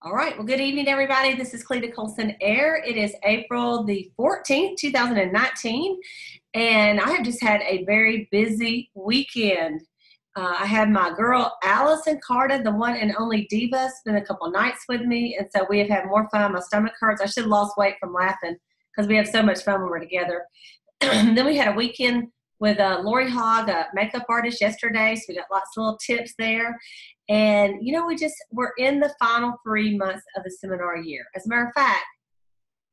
All right. Well, good evening, everybody. This is Colson-Eyre. It is April the 14th, 2019, and I have just had a very busy weekend. I had my girl, Allison Carter, the one and only diva, spend a couple nights with me, and so we have had more fun. My stomach hurts. I should have lost weight from laughing because we have so much fun when we're together. Then we had a weekend with Lori Hogg, a makeup artist, yesterday, so we got lots of little tips there. And, we're in the final 3 months of the seminar year. As a matter of fact,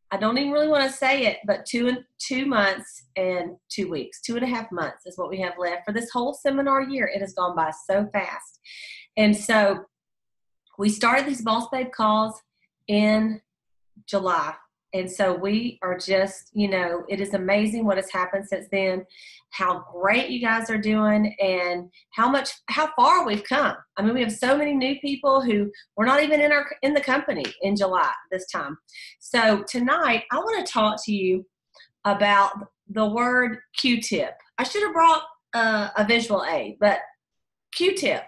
I don't even really want to say it, but 2 months and 2 weeks, 2.5 months is what we have left for this whole seminar year. It has gone by so fast. And so we started these Boss Babe calls in July. And so we are just, it is amazing what has happened since then, how great you guys are doing and how far we've come. I mean, we have so many new people who were not even in the company in July this time. So tonight I want to talk to you about the word Q-tip. I should have brought a visual aid, but Q-tip.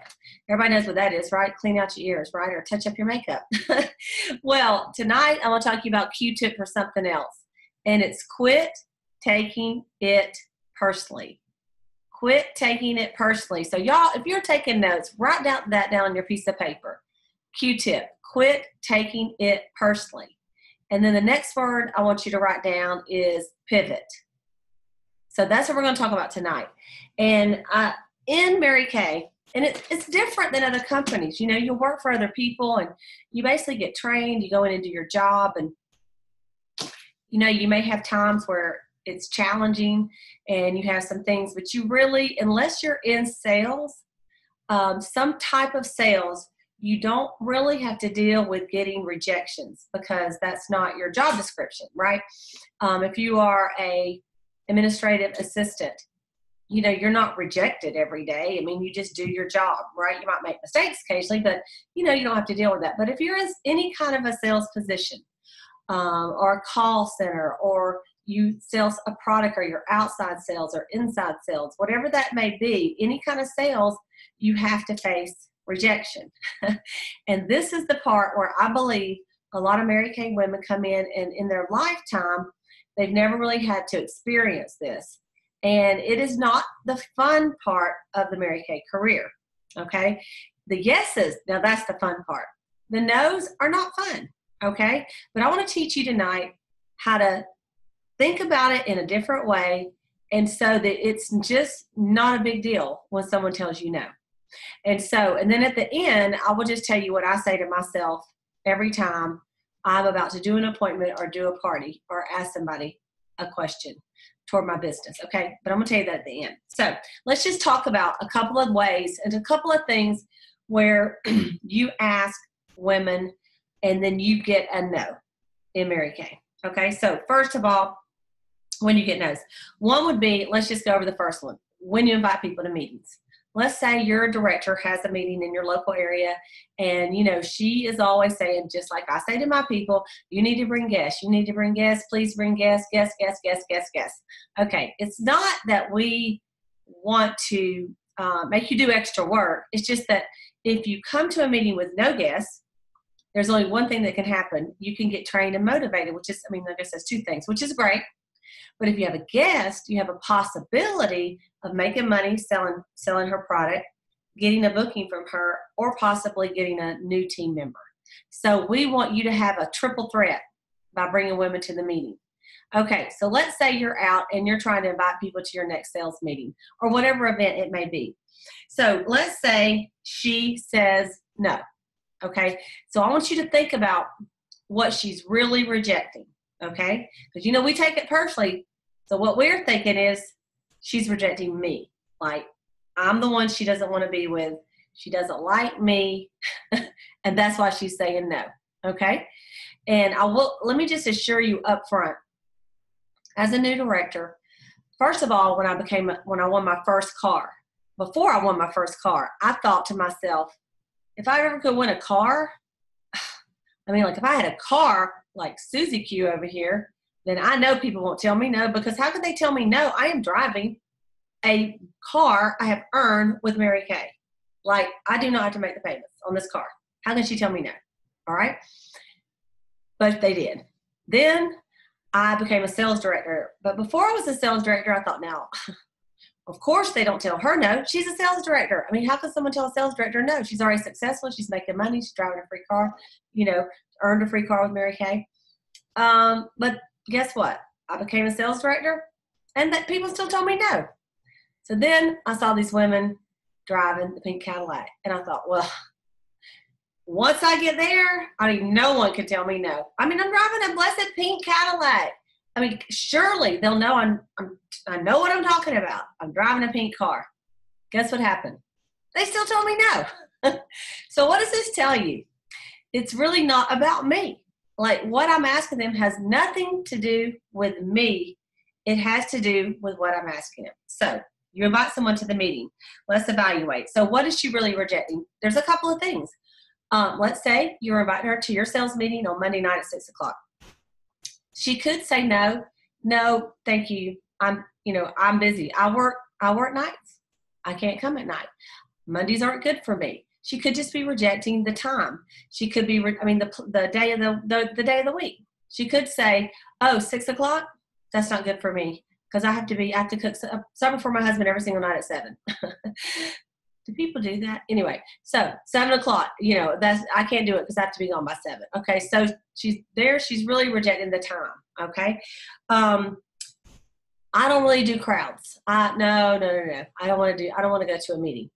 Everybody knows what that is, right? Clean out your ears, right? Or touch up your makeup. Well, tonight I want to talk to you about Q-tip for something else. And it's quit taking it personally. Quit taking it personally. So y'all, if you're taking notes, write that down on your piece of paper. Q-tip. Quit taking it personally. And then the next word I want you to write down is pivot. So that's what we're going to talk about tonight. And in Mary Kay, and it's different than other companies. You work for other people and you basically get trained, you go in and do your job, and you may have times where it's challenging and you have some things, but you really, unless you're in sales, some type of sales, you don't really have to deal with getting rejections because that's not your job description, right? If you are a administrative assistant, you're not rejected every day. I mean, you just do your job, right? You might make mistakes occasionally, but, you don't have to deal with that. But if you're in any kind of a sales position or a call center, or you sell a product, or you're outside sales or inside sales, whatever that may be, any kind of sales, you have to face rejection. And this is the part where I believe a lot of Mary Kay women come in, and in their lifetime, they've never really had to experience this. And it is not the fun part of the Mary Kay career, okay? The yeses, now that's the fun part. The no's are not fun, okay? But I want to teach you tonight how to think about it in a different way, and so that it's just not a big deal when someone tells you no. And then at the end, I will just tell you what I say to myself every time I'm about to do an appointment or do a party or ask somebody a question toward my business, okay? But I'm going to tell you that at the end. So let's just talk about a couple of ways and a couple of things where you ask women and then you get a no in Mary Kay, okay? So first of all, when you get no's, one would be, let's just go over the first one, when you invite people to meetings. Let's say your director has a meeting in your local area, and, she is always saying, just like I say to my people, you need to bring guests. You need to bring guests. Please bring guests, guests, guests, guests, guests, guests. Okay, it's not that we want to make you do extra work. It's just that if you come to a meeting with no guests, there's only one thing that can happen. You can get trained and motivated, which is, I guess that's two things, which is great. But if you have a guest, you have a possibility of making money selling her product, getting a booking from her, or possibly getting a new team member. So we want you to have a triple threat by bringing women to the meeting. Okay, so let's say you're out and you're trying to invite people to your next sales meeting or whatever event it may be. So let's say she says no. Okay, so I want you to think about what she's really rejecting. Okay, because we take it personally. So what we're thinking is she's rejecting me. Like, I'm the one she doesn't want to be with. She doesn't like me. And that's why she's saying no. Okay. And let me just assure you up front, as a new director, first of all, when I won my first car, before I won my first car, I thought to myself, if I ever could win a car, if I had a car like Susie Q over here, then I know people won't tell me no, because how could they tell me no? I am driving a car I have earned with Mary Kay. Like, I do not have to make the payments on this car. How can she tell me no? all right? But they did. Then I became a sales director. But before I was a sales director, I thought, now, of course they don't tell her no. She's a sales director. I mean, how can someone tell a sales director no? She's already successful. She's making money. She's driving a free car, earned a free car with Mary Kay. But guess what? I became a sales director, and that people still told me no. So then I saw these women driving the pink Cadillac, and I thought, well, once I get there, no one can tell me no. I mean, I'm driving a blessed pink Cadillac. I mean, surely they'll know I know what I'm talking about. I'm driving a pink car. Guess what happened? They still told me no. So what does this tell you? It's really not about me. Like, what I'm asking them has nothing to do with me. It has to do with what I'm asking them. So you invite someone to the meeting. Let's evaluate. So what is she really rejecting? There's a couple of things. Let's say you're inviting her to your sales meeting on Monday night at 6 o'clock. She could say no, thank you. I'm busy. I work nights. I can't come at night. Mondays aren't good for me. She could just be rejecting the time. She could be, the day of the day of the week. She could say, 6 o'clock, that's not good for me because I have to cook supper for my husband every single night at 7. Do people do that? Anyway, so 7 o'clock, I can't do it because I have to be gone by 7. Okay, so she's there. She's really rejecting the time. Okay. I don't really do crowds. No. I don't want to go to a meeting,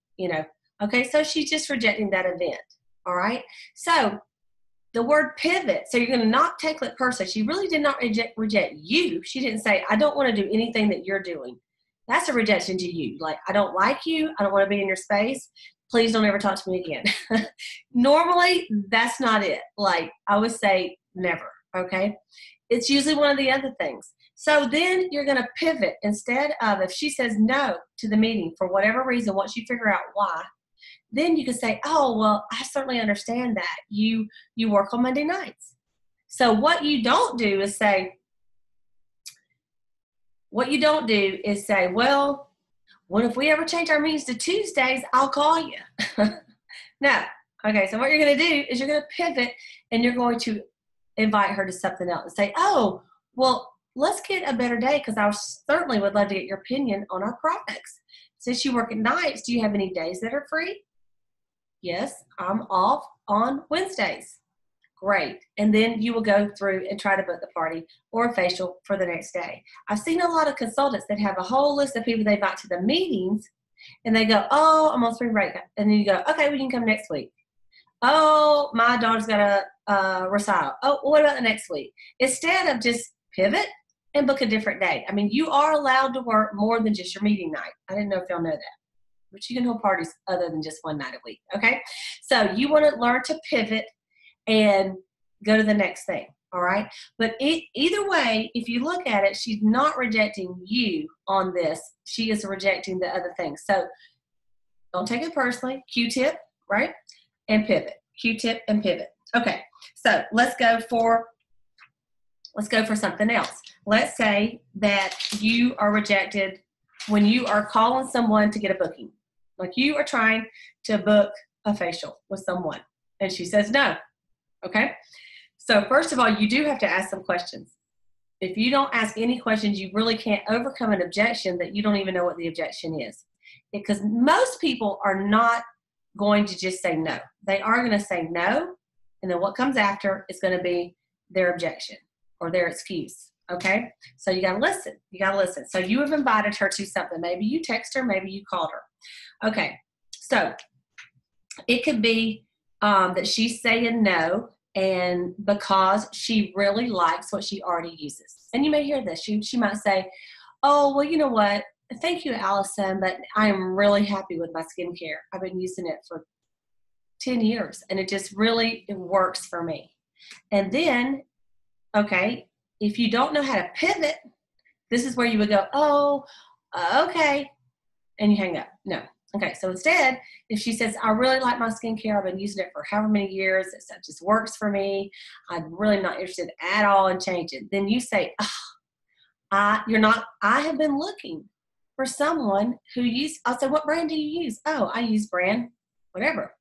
Okay, so she's just rejecting that event. All right. So the word pivot. So you're going to not take it personally. She really did not reject you. She didn't say, I don't want to do anything that you're doing. That's a rejection to you. Like, I don't like you. I don't want to be in your space. Please don't ever talk to me again. Normally, that's not it. Like, I would say never. Okay. It's usually one of the other things. So then you're going to pivot instead of, if she says no to the meeting for whatever reason, once you figure out why, then you can say, oh, well, I certainly understand that. You work on Monday nights. So what you don't do is say, well, what if we ever change our meetings to Tuesdays, I'll call you. No. Okay, so what you're going to do is you're going to pivot and you're going to invite her to something else and say, oh, well, let's get a better day because I certainly would love to get your opinion on our products. Since you work at nights, do you have any days that are free? Yes, I'm off on Wednesdays. Great. And then you will go through and try to book the party or a facial for the next day. I've seen a lot of consultants that have a whole list of people they invite to the meetings and they go, oh, I'm on spring break. And then you go, okay, we can come next week. Oh, my daughter's got a recital. Oh, what about the next week? Instead of just pivot and book a different day. I mean, you are allowed to work more than just your meeting night. I didn't know if y'all know that. But you can hold parties other than just one night a week, okay? So you want to learn to pivot and go to the next thing, all right? But either way, if you look at it, she's not rejecting you on this. She is rejecting the other things. So don't take it personally. Q-tip, right? And pivot. Q-tip and pivot. Okay, so let's go for something else. Let's say that you are rejected when you are calling someone to get a booking. Like you are trying to book a facial with someone and she says no. Okay. So first of all, you do have to ask some questions. If you don't ask any questions, you really can't overcome an objection that you don't even know what the objection is. Because most people are not going to just say no. They are going to say no. And then what comes after is going to be their objection or their excuse. Okay. So you got to listen. You got to listen. So you have invited her to something. Maybe you text her. Maybe you called her. Okay. So it could be that she's saying no and because she really likes what she already uses. And you may hear this. She might say, oh, well, you know what? Thank you, Allison, but I am really happy with my skincare. I've been using it for 10 years and it works for me. And then, okay, if you don't know how to pivot, this is where you would go, oh, okay, and you hang up. No. Okay, so instead, if she says, I really like my skincare, I've been using it for however many years, it just works for me, I'm really not interested at all in changing, then you say, I have been looking for someone who I'll say, what brand do you use? Oh, I use brand, whatever.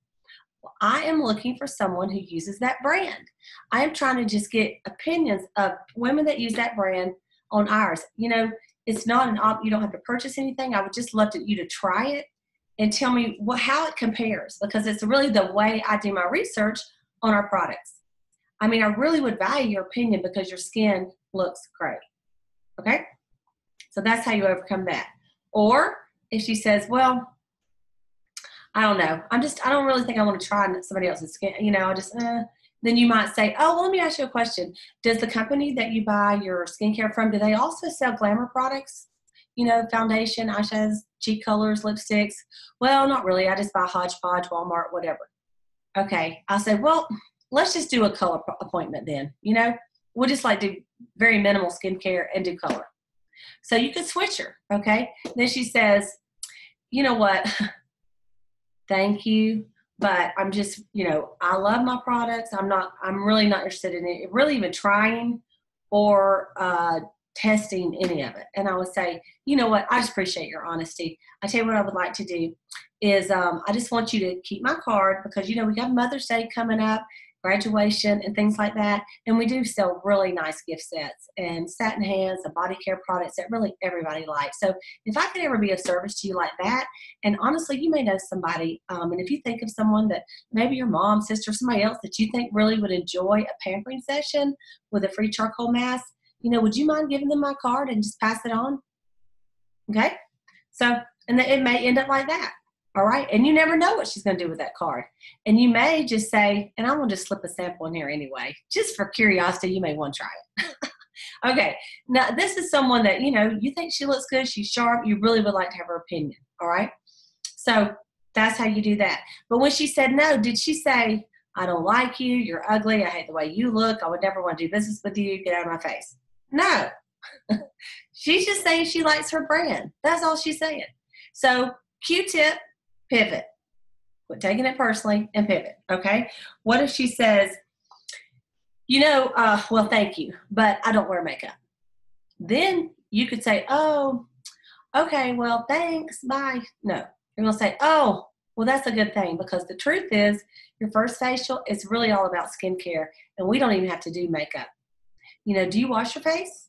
I am looking for someone who uses that brand. I am trying to just get opinions of women that use that brand on ours. It's not you don't have to purchase anything. I would just love you to try it and tell me how it compares, because it's really the way I do my research on our products. I mean, I really would value your opinion because your skin looks great. Okay? So that's how you overcome that. Or if she says, well, I don't know, I don't really think I want to try somebody else's skin, then you might say, oh, well, let me ask you a question. Does the company that you buy your skincare from, do they also sell glamour products? Foundation, eyeshadows, cheek colors, lipsticks? Well, not really. I just buy Hodgepodge, Walmart, whatever. Okay. I'll say, well, let's just do a color appointment then. We'll just do very minimal skincare and do color. So you could switch her. Okay. Then she says, you know what? Thank you. But I'm just, I love my products. I'm really not interested in it, really even trying or testing any of it. And I would say, you know what? I just appreciate your honesty. I tell you what I would like to do is I just want you to keep my card because, we got Mother's Day coming up, graduation and things like that. And we do sell really nice gift sets and satin hands and body care products that really everybody likes. So if I could ever be of service to you like that, and honestly, you may know somebody, and if you think of someone that maybe your mom, sister, somebody else that you think really would enjoy a pampering session with a free charcoal mask, would you mind giving them my card and just pass it on? Okay. So, and it may end up like that. All right. And you never know what she's going to do with that card. And you may just say, and I'm going to just slip a sample in here anyway, just for curiosity, you may want to try it. Okay. Now, this is someone that, you think she looks good. She's sharp. You really would like to have her opinion. All right. So that's how you do that. But when she said no, did she say, I don't like you. You're ugly. I hate the way you look. I would never want to do business with you. Get out of my face. No. She's just saying she likes her brand. That's all she's saying. So Q-tip, pivot. Quit taking it personally and pivot. Okay. What if she says, well, thank you, but I don't wear makeup. Then you could say, oh, okay, well, thanks. Bye. No, you're going to say, oh, well, that's a good thing, because the truth is your first facial is really all about skincare, and we don't even have to do makeup. Do you wash your face?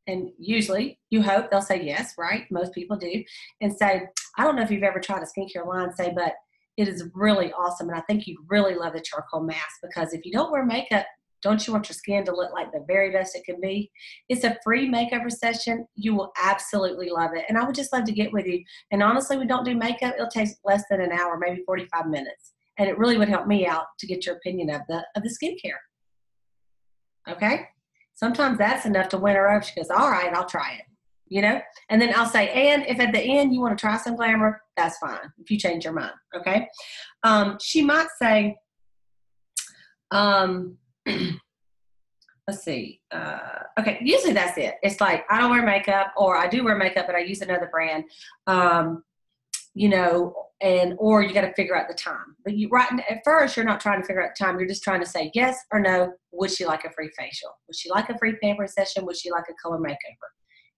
And usually you hope they'll say yes, right? Most people do. And say, I don't know if you've ever tried a skincare line, say, but it is really awesome. And I think you'd really love the charcoal mask, because if you don't wear makeup, don't you want your skin to look like the very best it can be? It's a free makeover session. You will absolutely love it. And I would just love to get with you. And honestly, we don't do makeup. It'll take less than an hour, maybe 45 minutes. And it really would help me out to get your opinion of the skincare. Okay? Sometimes that's enough to win her over. She goes, all right, I'll try it. And then I'll say, and if at the end you want to try some glamour, that's fine if you change your mind. Okay. She might say, let's see. Okay. Usually that's it. It's like, I don't wear makeup, or I do wear makeup, but I use another brand. Or you got to figure out the time. But at first, you're not trying to figure out the time. You're just trying to say yes or no. Would she like a free facial? Would she like a free pampering session? Would she like a color makeover?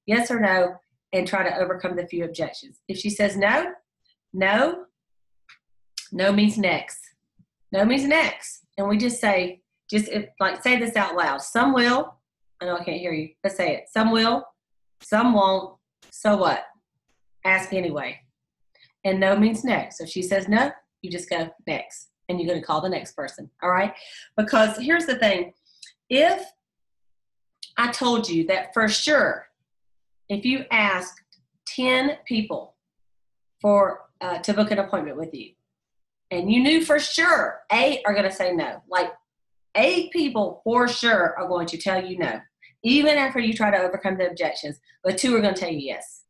Yes or no, and try to overcome the few objections. If she says no means next. No means next. And we just say, say this out loud. Some will. I know I can't hear you. Let's say it. Some will. Some won't. So what? Ask anyway. And no means next. So if she says no, you just go next. And you're going to call the next person. All right? Because here's the thing. If I told you that for sure, if you asked 10 people to book an appointment with you, and you knew for sure 8 are going to say no, like 8 people for sure are going to tell you no, even after you try to overcome the objections, but 2 are going to tell you yes.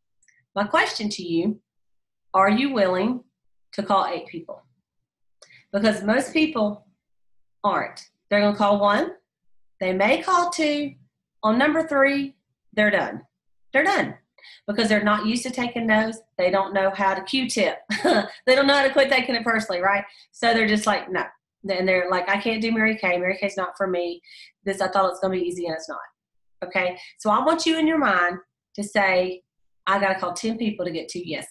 My question to you, are you willing to call 8 people? Because most people aren't. They're going to call 1. They may call 2. On number 3, they're done. They're done. Because they're not used to taking no's. They don't know how to Q-tip. They don't know how to quit taking it personally, right? So they're just like, no. And they're like, I can't do Mary Kay. Mary Kay's not for me. I thought it's going to be easy, and it's not. Okay? So I want you in your mind to say, I got to call 10 people to get 2 yeses.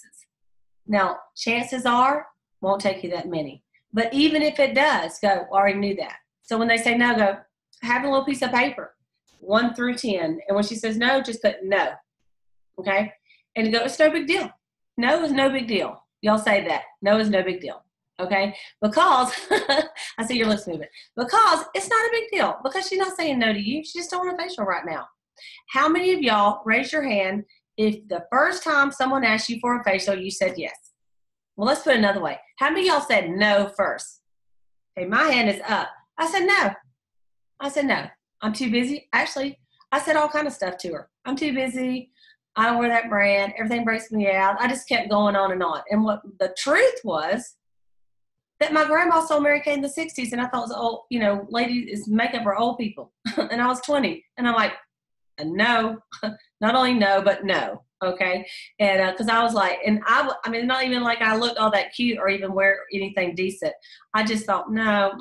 Now, chances are, won't take you that many. But even if it does, go, already knew that. So when they say no, go, have a little piece of paper, 1 through 10. And when she says no, just put no. Okay? And go, it's no big deal. No is no big deal. Y'all say that. No is no big deal. Okay? Because, I see your lips moving. Because it's not a big deal. Because she's not saying no to you. She just don't want a facial right now. How many of y'all, raise your hand, if the first time someone asked you for a facial, you said yes? Well, let's put it another way. How many of y'all said no first? Okay, my hand is up. I said no. I said no. I'm too busy. Actually, I said all kind of stuff to her. I'm too busy. I don't wear that brand. Everything breaks me out. I just kept going on and on. And what the truth was that my grandma sold Mary Kay in the 60s, and I thought it was old, ladies makeup for old people. And I was 20. And I'm like, no, not only no, but no. Okay. And because I was like, and I mean, not even like I looked all that cute or even wear anything decent. I just thought, no,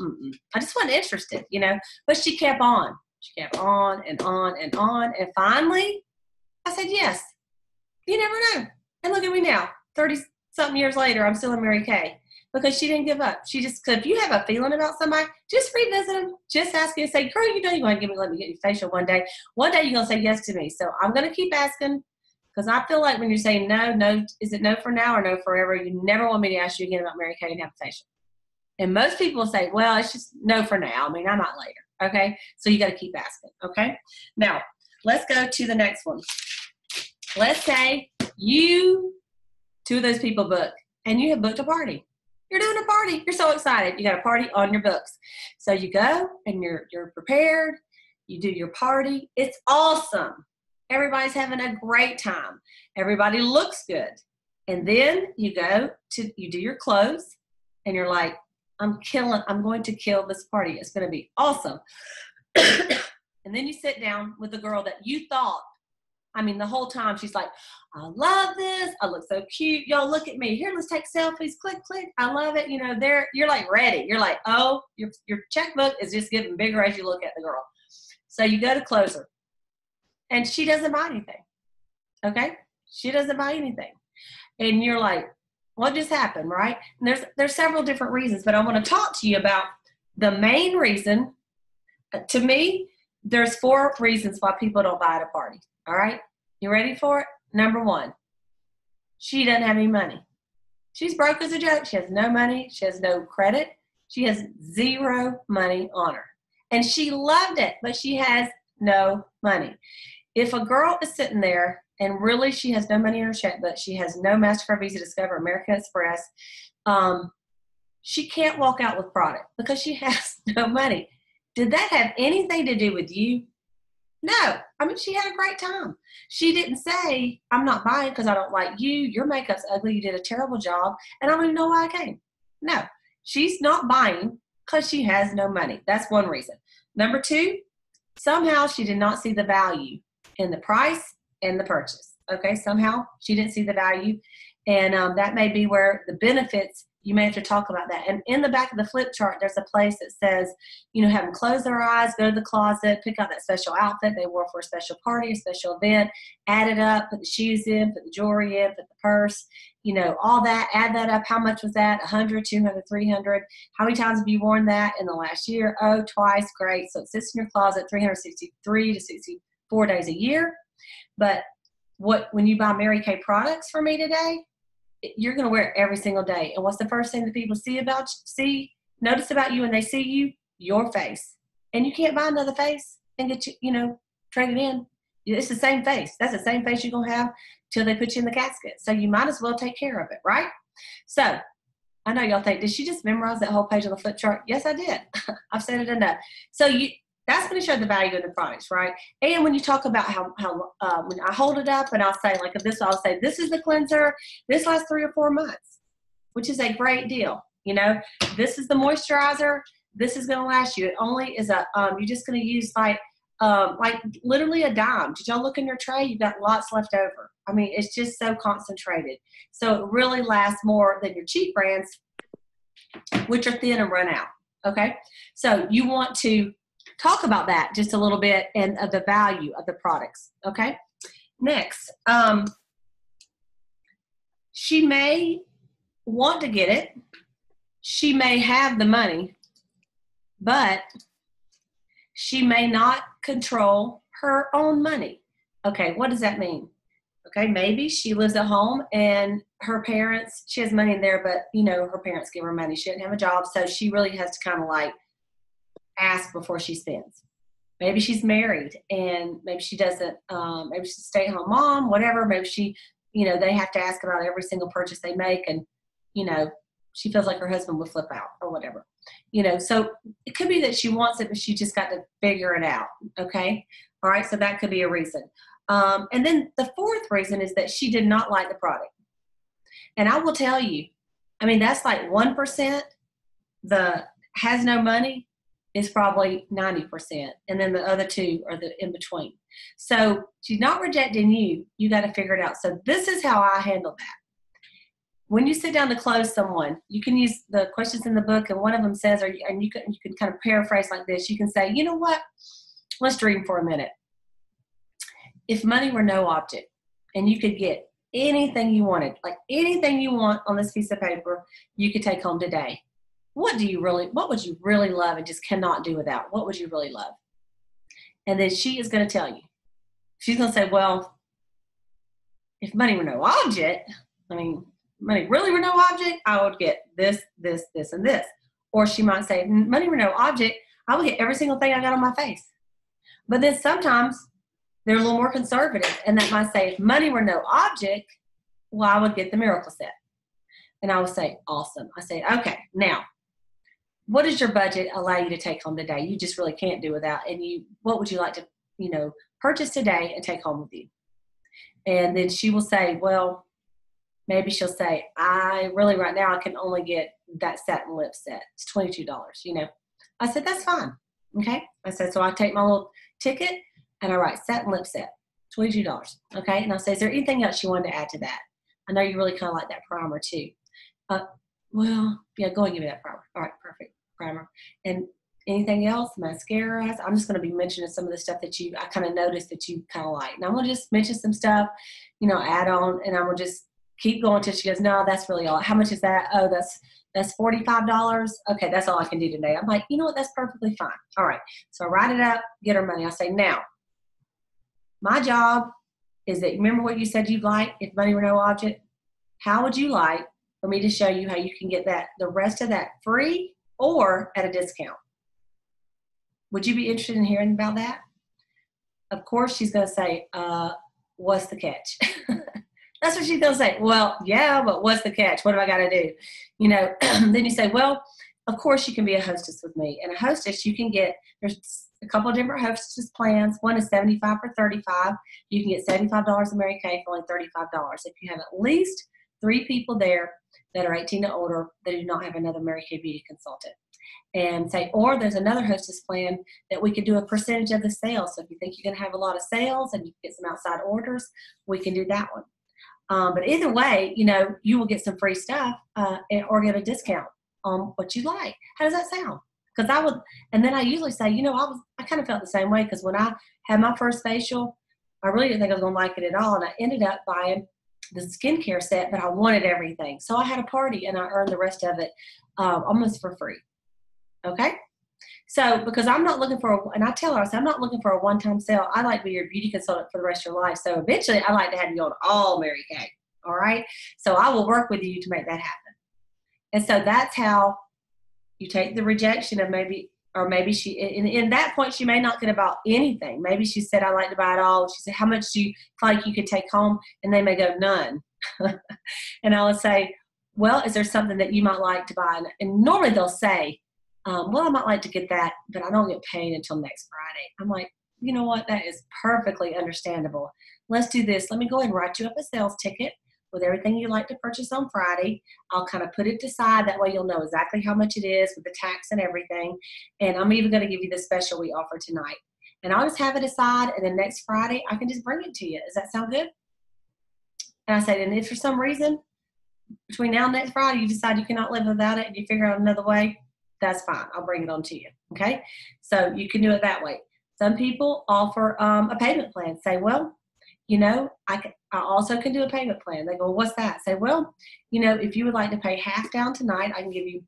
I just wasn't interested, but she kept on. She kept on and on and on. And finally, I said, yes. You never know. And look at me now, 30-something years later, I'm still in Mary Kay because she didn't give up. She just, if you have a feeling about somebody, just revisit them. Just ask you and say, girl, you're going to let me get your facial one day. One day you're going to say yes to me. So I'm going to keep asking. Because I feel like when you're saying no, is it no for now or no forever? You never want me to ask you again about Mary Kay and have a facial. And most people say, well, it's just no for now. I mean, I might later. Okay? So you got to keep asking. Okay? Now, let's go to the next one. Let's say two of those people book, and you have booked a party. You're doing a party. You're so excited. You got a party on your books. So you go, and you're prepared. You do your party. It's awesome. Everybody's having a great time. Everybody looks good. And then you do your clothes and you're like, I'm going to kill this party. It's going to be awesome. And then you sit down with the girl that you thought, the whole time she's like, I love this. I look so cute. Y'all look at me. Here, let's take selfies. Click, click. I love it. You're like ready. You're like, oh, your checkbook is just getting bigger as you look at the girl. So you go to close her. And she doesn't buy anything, okay? She doesn't buy anything. And you're like, what just happened, right? And there's several different reasons, but I want to talk to you about the main reason. To me, there's 4 reasons why people don't buy at a party, all right? You ready for it? Number 1, she doesn't have any money. She's broke as a joke. She has no money. She has no credit. She has 0 money on her. And she loved it, but she has no money. If a girl is sitting there and really she has no money in her checkbook, she has no MasterCard, Visa, Discover, American Express, she can't walk out with product because she has no money. Did that have anything to do with you? No. She had a great time. She didn't say, I'm not buying because I don't like you. Your makeup's ugly. You did a terrible job. And I don't even know why I came. No. She's not buying because she has no money. That's one reason. Number 2, somehow she did not see the value in the price and the purchase. Okay, somehow she didn't see the value. And that may be where the benefits, you may have to talk about that. And in the back of the flip chart, there's a place that says, have them close their eyes, go to the closet, pick out that special outfit they wore for a special party, a special event, add it up, put the shoes in, put the jewelry in, put the purse, all that, add that up. How much was that? 100, 200, 300. How many times have you worn that in the last year? Oh, twice. Great. So it sits in your closet 363 to 64 days a year. But when you buy Mary Kay products for me today, you're going to wear it every single day. And what's the first thing that people notice about you when they see you? Your face. And you can't buy another face and get trade it in. It's the same face. That's the same face you're going to have till they put you in the casket. So you might as well take care of it, right? So I know y'all think, did she just memorize that whole page on the flip chart? Yes, I did. I've said it enough. So that's going to show the value of the products, right? And when you talk about how when I hold it up and I'll say, like this, I'll say, this is the cleanser. This lasts 3 or 4 months, which is a great deal. This is the moisturizer. This is going to last you. It only is you're just going to use like literally a dime. Did y'all look in your tray? You've got lots left over. It's just so concentrated. So it really lasts more than your cheap brands, which are thin and run out. Okay. So you want to talk about that just a little bit and of the value of the products. Okay. Next, she may want to get it she may have the money, but she may not control her own money. Okay, what does that mean? Okay, maybe she lives at home and her parents, she has money in there, but her parents give her money. She didn't have a job, so she really has to kind of like ask before she spends. Maybe she's married and maybe she doesn't, maybe she's a stay-at-home mom, whatever. Maybe she, they have to ask about every single purchase they make, and, she feels like her husband would flip out or whatever. So it could be that she wants it, but she just got to figure it out. Okay. All right. So that could be a reason. And then the fourth reason is that she did not like the product. And I will tell you, that's like 1%. The has no money is probably 90%. And then the other two are the in between. So she's not rejecting you. You got to figure it out. So this is how I handle that. When you sit down to close someone, you can use the questions in the book, and one of them says, and you can kind of paraphrase like this. You can say, you know what? Let's dream for a minute. If money were no object and you could get anything you wanted, like anything you want on this piece of paper, you could take home today. What would you really love and just cannot do without? What would you really love? And then she is going to tell you. She's going to say, well, if money were no object, money really were no object, I would get this, this, this, and this. Or she might say, money were no object, I would get every single thing I got on my face. But then sometimes they're a little more conservative, and that might say, if money were no object, well, I would get the miracle set. And I would say, awesome. I say, okay, now, what does your budget allow you to take home today? You just really can't do without. And what would you like to, purchase today and take home with you? And then she will say, well, maybe she'll say, right now I can only get that satin lip set. It's $22, I said, that's fine. Okay. I said, so I take my little ticket and I write satin lip set, $22. Okay. And I'll say, is there anything else you wanted to add to that? I know you really kind of like that primer too. Well, yeah, go and give me that primer. All right. Perfect. Primer. And anything else? Mascaras. I'm just going to be mentioning some of the stuff that I kind of noticed that you kind of like. And I'm going to just mention some stuff, add on, and I'm going to just keep going till she goes, no, that's really all. How much is that? Oh, that's $45. Okay, that's all I can do today. I'm like, you know what? That's perfectly fine. All right. So I write it up, get her money. I say, now, my job is that, remember what you said you'd like if money were no object? How would you like for me to show you how you can get the rest of that free or at a discount? Would you be interested in hearing about that? Of course, she's going to say, what's the catch? That's what she's going to say. Well, yeah, but what's the catch? What do I got to do? Then you say, well, of course you can be a hostess with me. And a hostess, there's a couple of different hostess plans. One is $75 for $35. You can get $75 in Mary Kay for only $35. If you have at least 3 people there that are 18 and older that do not have another Mary Kay beauty consultant. And or there's another hostess plan that we could do a percentage of the sales. So if you think you're going to have a lot of sales and you can get some outside orders, we can do that one. But either way, you will get some free stuff or get a discount on what you like. How does that sound? Because and then I usually say, I kind of felt the same way, because when I had my first facial, I really didn't think I was going to like it at all. And I ended up buying the skincare set, but I wanted everything. So I had a party and I earned the rest of it almost for free. Okay. So, because I'm not looking and I tell her, I say, I'm not looking for a one-time sale. I like to be your beauty consultant for the rest of your life. So eventually I like to have you on all Mary Kay. All right. So I will work with you to make that happen. And so that's how you take the rejection of maybe she, in that point, she may not get about anything. Maybe she said, I like to buy it all. She said, how much do you feel like you could take home? And they may go, none. And I would say, well, is there something that you might like to buy? And normally they'll say, well, I might like to get that, but I don't get paid until next Friday. I'm like, you know what? That is perfectly understandable. Let's do this. Let me go ahead and write you up a sales ticket with everything you'd like to purchase on Friday. I'll kind of put it aside. That way you'll know exactly how much it is with the tax and everything. And I'm even going to give you the special we offer tonight. And I'll just have it aside, and then next Friday I can just bring it to you. Does that sound good? And I said, and if for some reason between now and next Friday you decide you cannot live without it and you figure out another way, that's fine. I'll bring it on to you. Okay. So you can do it that way. Some people offer a payment plan. Say, well, I also can do a payment plan. They go, what's that? Say, well, if you would like to pay half down tonight, I can give you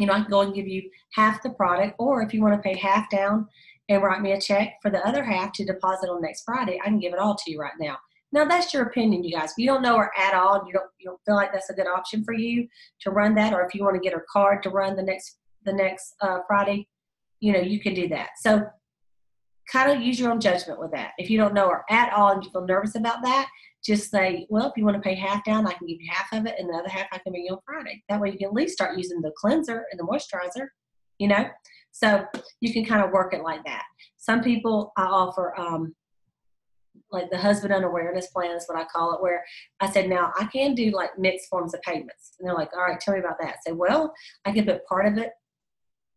I can go and give you half the product, or if you want to pay half down and write me a check for the other half to deposit on next Friday, I can give it all to you right now. Now that's your opinion, you guys. If you don't know her at all, you don't feel like that's a good option for you to run that, or if you want to get her card to run the next Friday, you can do that. So kind of use your own judgment with that. If you don't know her at all and you feel nervous about that, just say, well, if you want to pay half down, I can give you half of it, and the other half I can bring you on Friday. That way you can at least start using the cleanser and the moisturizer, So you can kind of work it like that. Some people I offer, like the husband unawareness plan is what I call it, where I said, now I can do like mixed forms of payments. And they're like, all right, tell me about that. I said, well, I can put part of it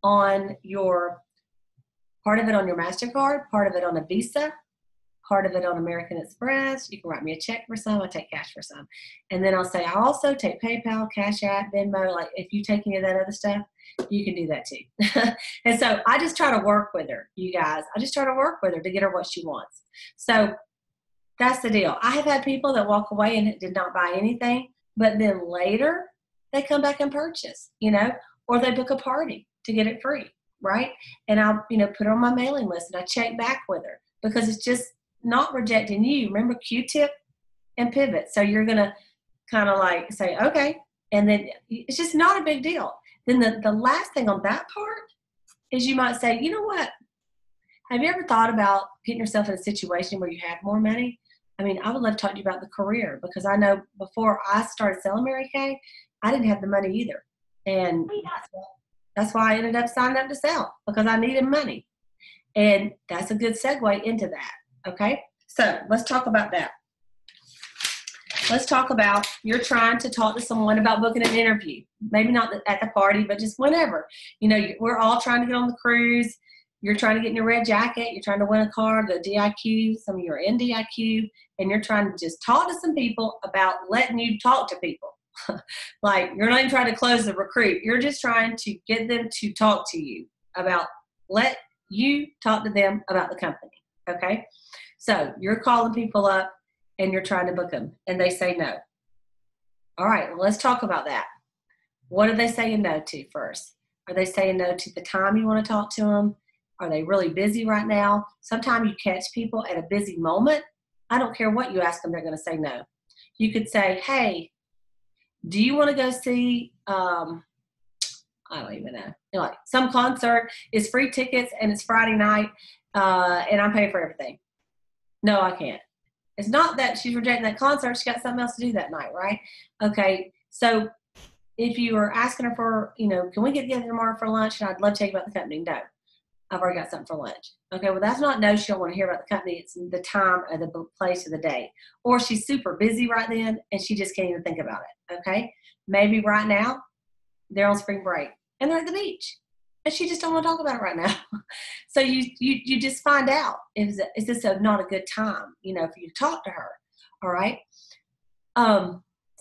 on your MasterCard, part of it on a Visa, part of it on American Express. You can write me a check for some. I take cash for some. And then I'll say, I also take PayPal, Cash App, Venmo. Like if you take any of that other stuff, you can do that too. And so I just try to work with her, you guys. I just try to work with her to get her what she wants. So that's the deal. I have had people that walk away and did not buy anything, but then later they come back and purchase, or they book a party to get it free, right? And I'll, put her on my mailing list and I check back with her because it's just not rejecting you. Remember Q-tip and pivot. So you're going to kind of like say, okay. And then it's just not a big deal. Then the last thing on that part is you might say, you know what? Have you ever thought about getting yourself in a situation where you have more money? I mean, I would love to talk to you about the career because I know before I started selling Mary Kay, I didn't have the money either. And that's why I ended up signing up to sell, because I needed money. And that's a good segue into that. Okay. So let's talk about that. Let's talk about you're trying to talk to someone about booking an interview. Maybe not at the party, but just whenever. We're all trying to get on the cruise. You're trying to get in your red jacket. You're trying to win a car, the DIQ. Some of you are in DIQ. And you're trying to just talk to some people about letting you talk to people. Like you're not even trying to close the recruit. You're just trying to get them to talk to you about, let you talk to them about the company. Okay. So you're calling people up and you're trying to book them and they say no. All right. Well, let's talk about that. What are they saying no to first? Are they saying no to the time you want to talk to them? Are they really busy right now? Sometimes you catch people at a busy moment. I don't care what you ask them, they're going to say no. You could say, hey, do you want to go see, I don't even know. Like some concert is free tickets and it's Friday night and I'm paying for everything. No, I can't. It's not that she's rejecting that concert. She got something else to do that night, right? Okay. So if you are asking her for, can we get together tomorrow for lunch? And I'd love to tell you about the company. No, I've already got something for lunch. Okay. Well, that's not no. She don't want to hear about the company. It's the time or the place of the day. Or she's super busy right then and she just can't even think about it. Okay. Maybe right now they're on spring break and they're at the beach and she just don't want to talk about it right now. So you just find out, is this not a good time, for you to talk to her. All right.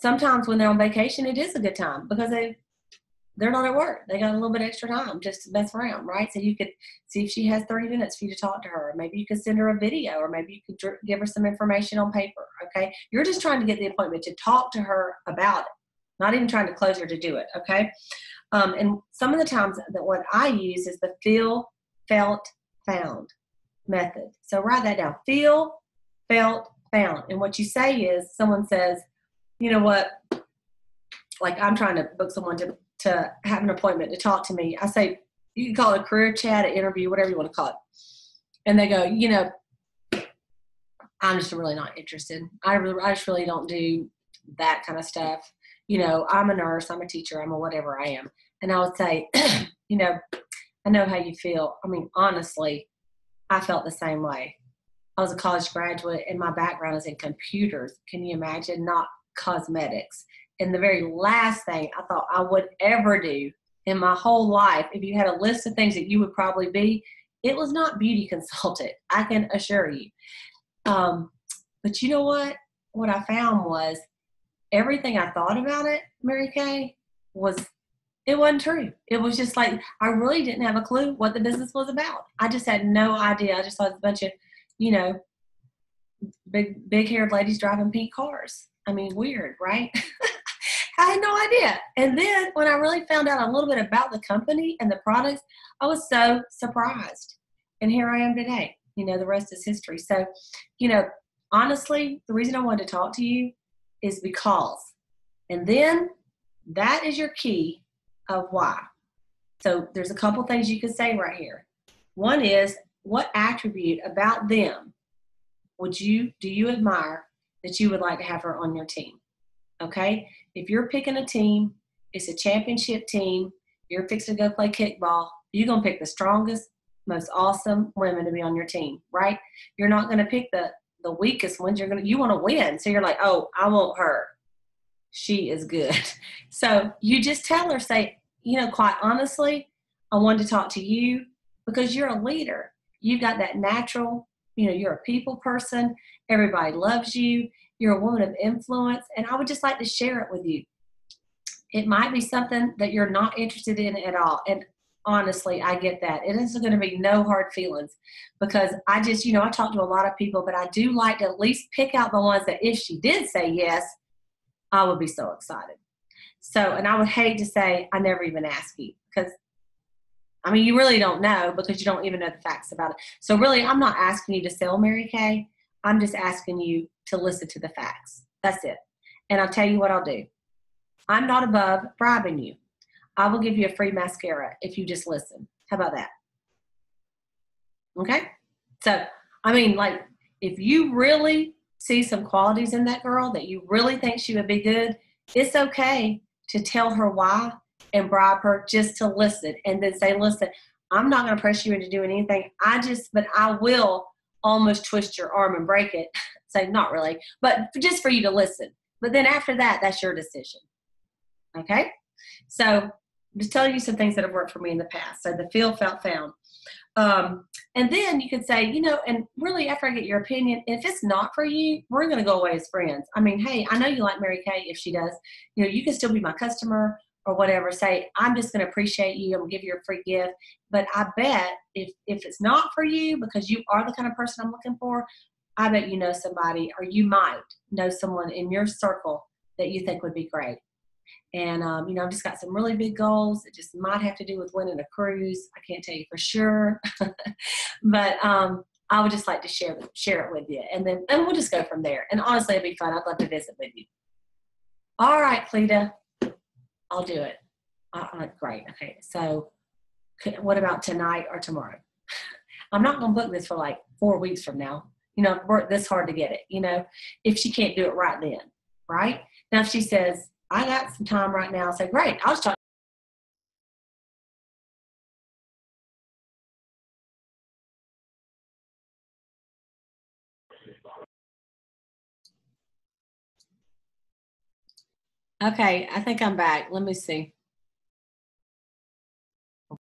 Sometimes when they're on vacation, it is a good time because they're not at work. They got a little bit extra time just to mess around, right? So you could see if she has 30 minutes for you to talk to her. Maybe you could send her a video, or maybe you could give her some information on paper, okay? You're just trying to get the appointment to talk to her about it, not even trying to close her to do it, okay? And some of the times that what I use is the feel, felt, found method. So write that down. Feel, felt, found. And what you say is, someone says, you know what, like I'm trying to book someone to have an appointment to talk to me. I say, you can call it a career chat, an interview, whatever you want to call it. And they go, I'm just really not interested. I just really don't do that kind of stuff. I'm a nurse, I'm a teacher, I'm a whatever I am. And I would say, I know how you feel. I mean, honestly, I felt the same way. I was a college graduate and my background is in computers. Can you imagine? Not cosmetics. And the very last thing I thought I would ever do in my whole life, if you had a list of things that you would probably be, it was not beauty consultant. I can assure you. But you know what? What I found was everything I thought about it, Mary Kay, it wasn't true. It was just like, I really didn't have a clue what the business was about. I just had no idea. I just thought it was a bunch of, big haired ladies driving pink cars. I mean, weird, right? I had no idea. And then when I really found out a little bit about the company and the products, I was so surprised. And here I am today. You know, the rest is history. So, you know, honestly, the reason I wanted to talk to you is because, and then that is your key of why. So there's a couple things you could say right here. One is, what attribute about them do you admire that you would like to have her on your team? Okay? If you're picking a team, it's a championship team, you're fixing to go play kickball, you're going to pick the strongest, most awesome women to be on your team, right? You're not going to pick the weakest ones. You want to win. So you're like, oh, I want her. She is good. So you just tell her, say, you know, quite honestly, I wanted to talk to you because you're a leader. You've got that natural, you know, you're a people person. Everybody loves you. You're a woman of influence. And I would just like to share it with you. It might be something that you're not interested in at all. And honestly, I get that. It is going to be no hard feelings because I just, you know, I talk to a lot of people, but I do like to at least pick out the ones that if she did say yes, I would be so excited. So, and I would hate to say, I never even ask you because, I mean, you really don't know because you don't even know the facts about it. So really, I'm not asking you to sell Mary Kay. I'm just asking you to listen to the facts. That's it. And I'll tell you what I'll do. I'm not above bribing you. I will give you a free mascara if you just listen. How about that? Okay? So, I mean, like, if you really see some qualities in that girl that you really think she would be good, it's okay to tell her why and bribe her just to listen and then say, listen, I'm not going to press you into doing anything. But I will almost twist your arm and break it. Say, not really, but just for you to listen. But then after that, that's your decision. Okay? So I'm just telling you some things that have worked for me in the past. So the feel, felt, found. And then you could say, you know, and really after I get your opinion, if it's not for you, we're going to go away as friends. I mean, hey, I know you like Mary Kay. If she does, you know, you can still be my customer or whatever. Say, I'm just going to appreciate you. I'm going to give you a free gift. But I bet if it's not for you, because you are the kind of person I'm looking for, I bet you know somebody, or you might know someone in your circle that you think would be great. And, you know, I've just got some really big goals. It just might have to do with winning a cruise. I can't tell you for sure. But I would just like to share it with you. And we'll just go from there. And honestly, it'd be fun. I'd love to visit with you. All right, Cleta. I'll do it. Great. Okay. So what about tonight or tomorrow? I'm not going to book this for like 4 weeks from now. You know, I've worked this hard to get it, you know, if she can't do it right then. Right? Now, if she says, I got some time right now, I'll say, great, I'll just talk. Okay, I think I'm back. Let me see.